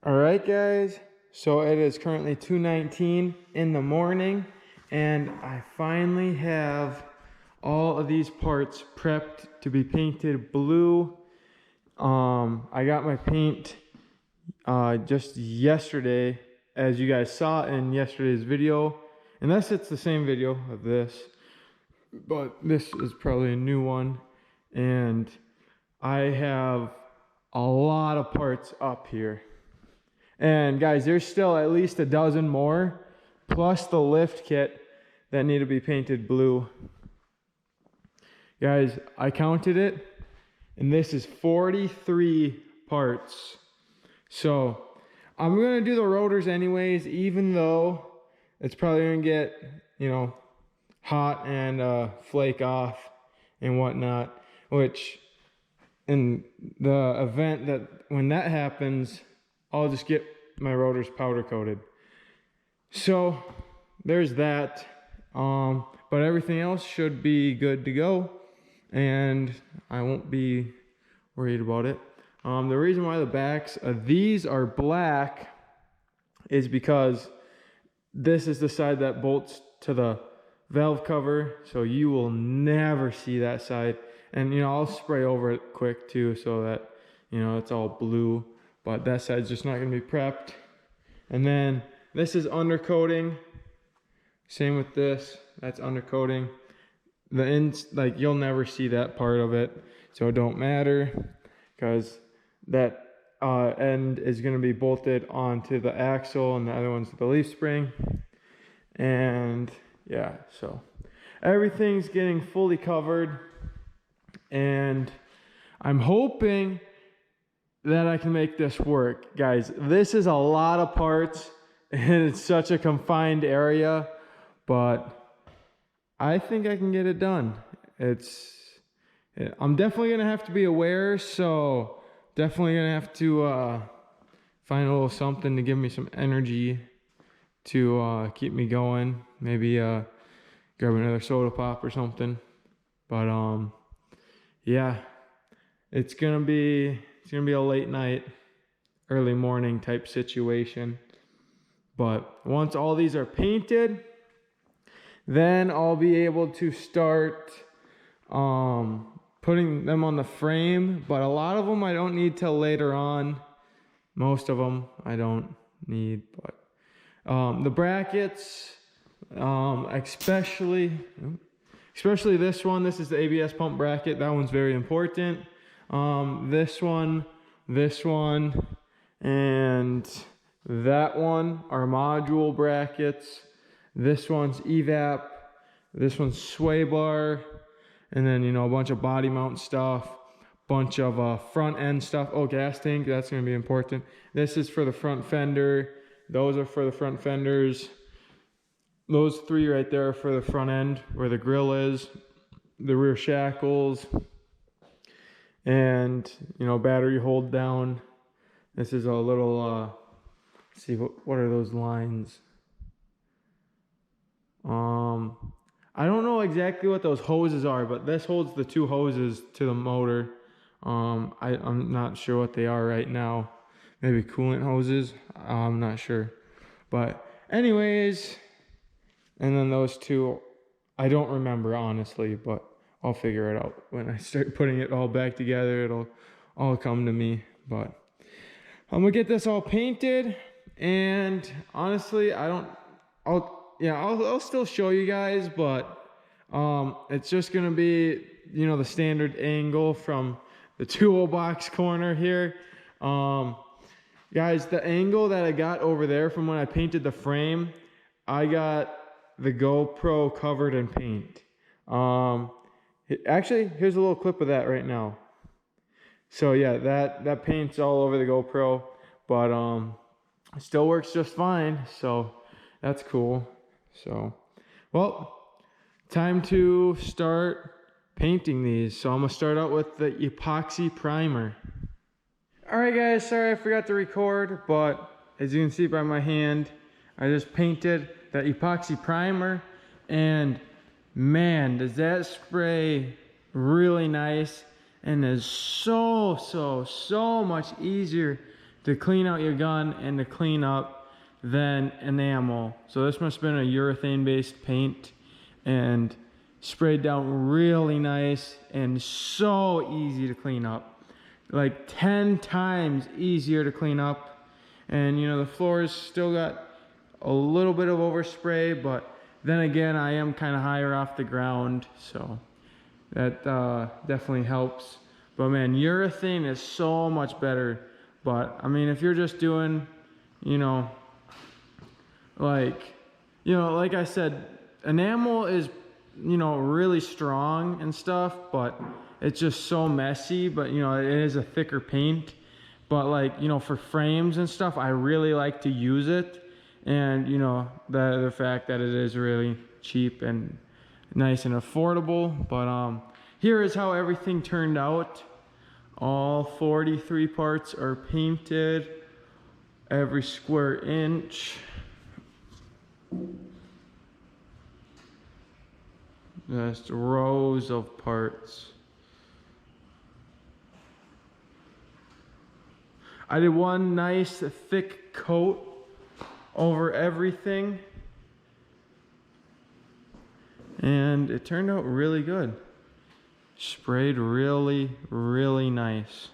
All right, guys. So it is currently 2:19 in the morning, and I finally have all of these parts prepped to be painted blue. I got my paint just yesterday, as you guys saw in yesterday's video, unless it's the same video of this, but this is probably a new one, and I have a lot of parts up here. And guys, there's still at least a dozen more, plus the lift kit that need to be painted blue. Guys, I counted it, and this is 43 parts. So I'm gonna do the rotors anyways, even though it's probably gonna get, hot and flake off and whatnot, which in the event that when that happens, I'll just get my rotors powder coated. So there's that. But everything else should be good to go, and I won't be worried about it. The reason why the backs of these are black is because this is the side that bolts to the valve cover, so you will never see that side. And I'll spray over it quick too, so that it's all blue. But that side's just not going to be prepped. And then this is undercoating. Same with this. That's undercoating. The ends, you'll never see that part of it, so it don't matter, because that end is going to be bolted onto the axle, and the other one's the leaf spring. And yeah, so everything's getting fully covered, and I'm hoping that I can make this work. Guys, this is a lot of parts, and it's such a confined area, but I think I can get it done. I'm definitely gonna have to be aware, so definitely gonna have to find a little something to give me some energy to keep me going. Maybe grab another soda pop or something. But yeah, it's gonna be a late night, early morning type situation. But once all these are painted, then I'll be able to start putting them on the frame. But a lot of them I don't need till later on. Most of them I don't need. But the brackets, especially this one. This is the ABS pump bracket. That one's very important. This one, and that one are module brackets. This one's evap. This one's sway bar. And then, a bunch of body mount stuff. Bunch of front end stuff. Oh, gas tank, that's going to be important. This is for the front fender. Those are for the front fenders. Those three right there are for the front end, where the grill is. The rear shackles. And, battery hold down. This is a little, let's see, what are those lines? I don't know exactly what those hoses are, but this holds the two hoses to the motor. I'm not sure what they are right now. Maybe coolant hoses. I'm not sure. But anyways, and then those two, I don't remember honestly, but I'll figure it out. When I start putting it all back together, it'll all come to me. But I'm gonna get this all painted, and honestly, I'll still show you guys, but it's just gonna be, the standard angle from the toolbox corner here. Guys, the angle that I got over there from when I painted the frame, I got the GoPro covered in paint. Actually, here's a little clip of that right now. So yeah, that paint's all over the GoPro, but it still works just fine, so that's cool. So, well, time to start painting these. So I'm gonna start out with the epoxy primer. All right, guys, sorry I forgot to record, but as you can see by my hand, I just painted the epoxy primer, and man, does that spray really nice, and is so much easier to clean out your gun and to clean up than enamel. So this must have been a urethane based paint and sprayed down really nice and so easy to clean up. Like 10 times easier to clean up. And you know, the floors still got a little bit of overspray, but then again, I am kind of higher off the ground, so that definitely helps. But man, urethane is so much better. But I mean, if you're just doing, you know, like I said, enamel is, you know, really strong and stuff, but it's just so messy. But you know, it is a thicker paint. But like, you know, for frames and stuff, I really like to use it. And you know, the fact that it is really cheap and nice and affordable. But here is how everything turned out. All 43 parts are painted, every square inch. Just rows of parts. I did one nice thick coat over everything, and it turned out really good. Sprayed really, really nice.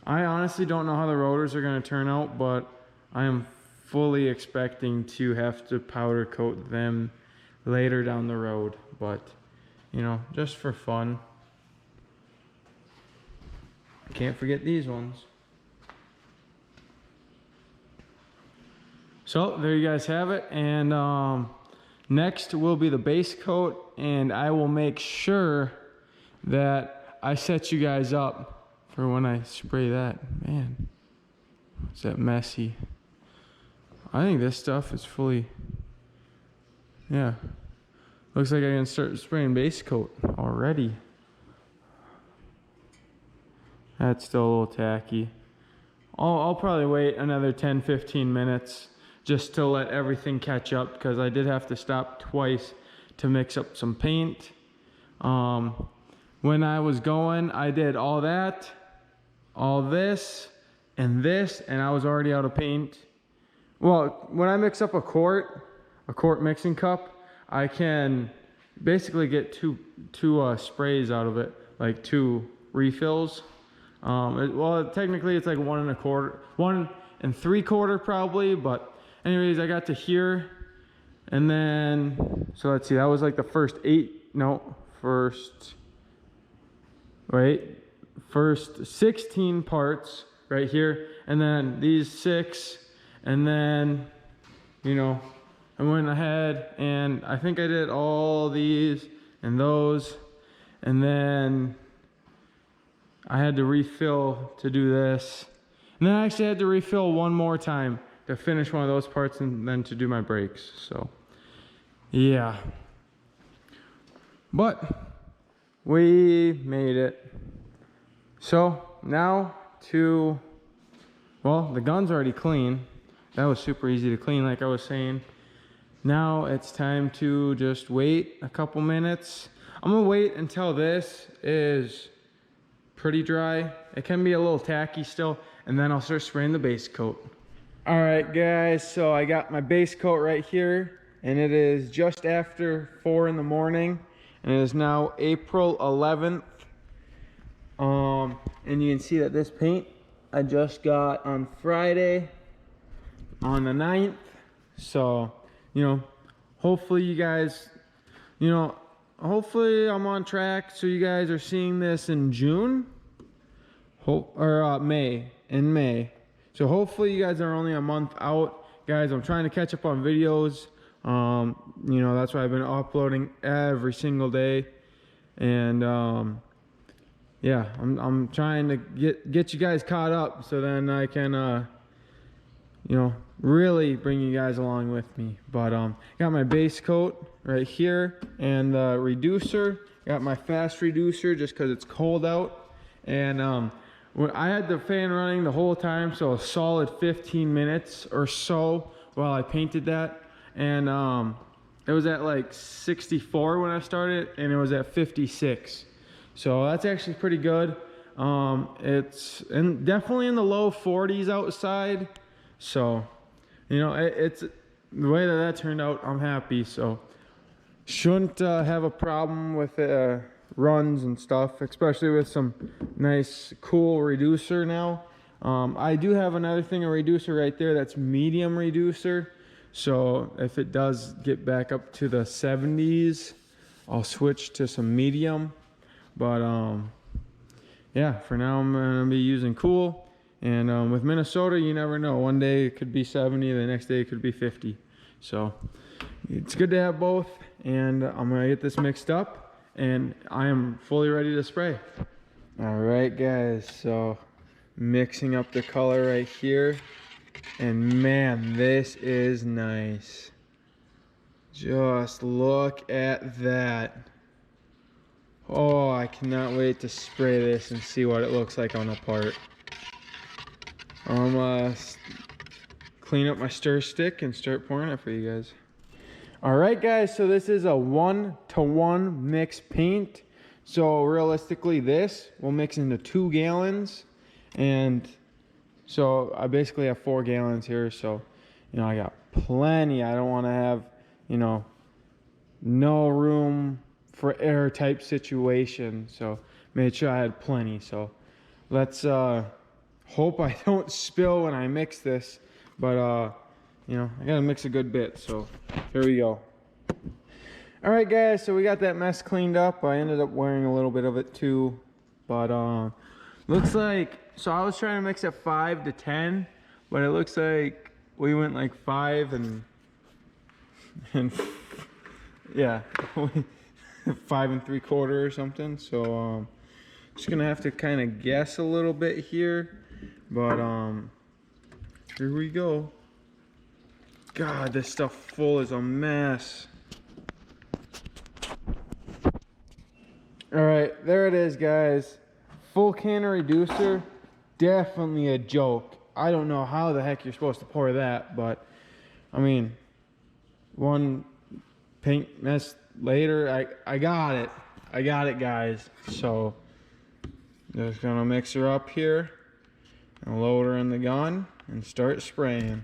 I honestly don't know how the rotors are going to turn out, but I am fully expecting to have to powder coat them later down the road. But, you know, just for fun. Can't forget these ones. So there you guys have it. And next will be the base coat, and I will make sure that I set you guys up for when I spray that. Man, is that messy? I think this stuff is fully, yeah. Looks like I can start spraying base coat already. That's still a little tacky. I'll probably wait another 10-15 minutes just to let everything catch up, because I did have to stop twice to mix up some paint. When I was going, I did all that, all this, and I was already out of paint. Well, when I mix up a quart mixing cup, I can basically get two sprays out of it, like 2 refills. Well, technically it's like 1 3/4 probably, but anyways, I got to here, and then, so let's see, that was like the first 16 parts right here, and then these 6, and then, you know, I went ahead and I think I did all these and those, and then I had to refill to do this, and then I actually had to refill one more time to finish one of those parts, and then to do my brakes. So yeah, but we made it. So now well, the gun's already clean. That was super easy to clean, like I was saying. Now it's time to just wait a couple minutes. I'm gonna wait until this is pretty dry. It can be a little tacky still, and then I'll start spraying the base coat. All right, guys, so I got my base coat right here, and it is just after 4 in the morning, and it is now April 11th. And you can see that this paint I just got on Friday on the 9th. So, you know, hopefully you guys, you know, hopefully I'm on track so you guys are seeing this in June, in May. So hopefully you guys are only a month out. Guys, I'm trying to catch up on videos. You know, that's why I've been uploading every single day. And yeah, I'm trying to get you guys caught up, so then I can you know, really bring you guys along with me. But got my base coat right here, and the reducer, got my fast reducer just because it's cold out. And I had the fan running the whole time, so a solid 15 minutes or so while I painted that. And it was at like 64 when I started, and it was at 56. So that's actually pretty good. It's definitely in the low 40s outside. So, you know, it's the way that turned out, I'm happy. So shouldn't have a problem with runs and stuff, especially with some nice cool reducer now. I do have another thing, a reducer right there that's medium reducer. So if it does get back up to the 70s, I'll switch to some medium. But yeah, for now I'm gonna be using cool. And with Minnesota, you never know. One day it could be 70, the next day it could be 50. So it's good to have both. And I'm gonna get this mixed up, and I am fully ready to spray. All right, guys, so mixing up the color right here, and man, this is nice. Just look at that. Oh, I cannot wait to spray this and see what it looks like on a part. I'm gonna clean up my stir stick and start pouring it for you guys. All right, guys, so this is a 1-to-1 mix paint. So realistically, this will mix into 2 gallons. And so I basically have 4 gallons here. So, you know, I got plenty. I don't want to have, you know, no room for error type situation. So made sure I had plenty. So let's hope I don't spill when I mix this. But, you know, I gotta mix a good bit, so here we go. All right, guys, so we got that mess cleaned up. I ended up wearing a little bit of it too, but looks like, so I was trying to mix at 5 to 10, but it looks like we went like 5 and yeah, 5 3/4 or something. So just gonna have to kind of guess a little bit here, but here we go. God, this stuff full is a mess. All right, there it is, guys. Full can of reducer, definitely a joke. I don't know how the heck you're supposed to pour that, but I mean, one paint mess later, I got it. I got it, guys. So just gonna mix her up here and load her in the gun and start spraying.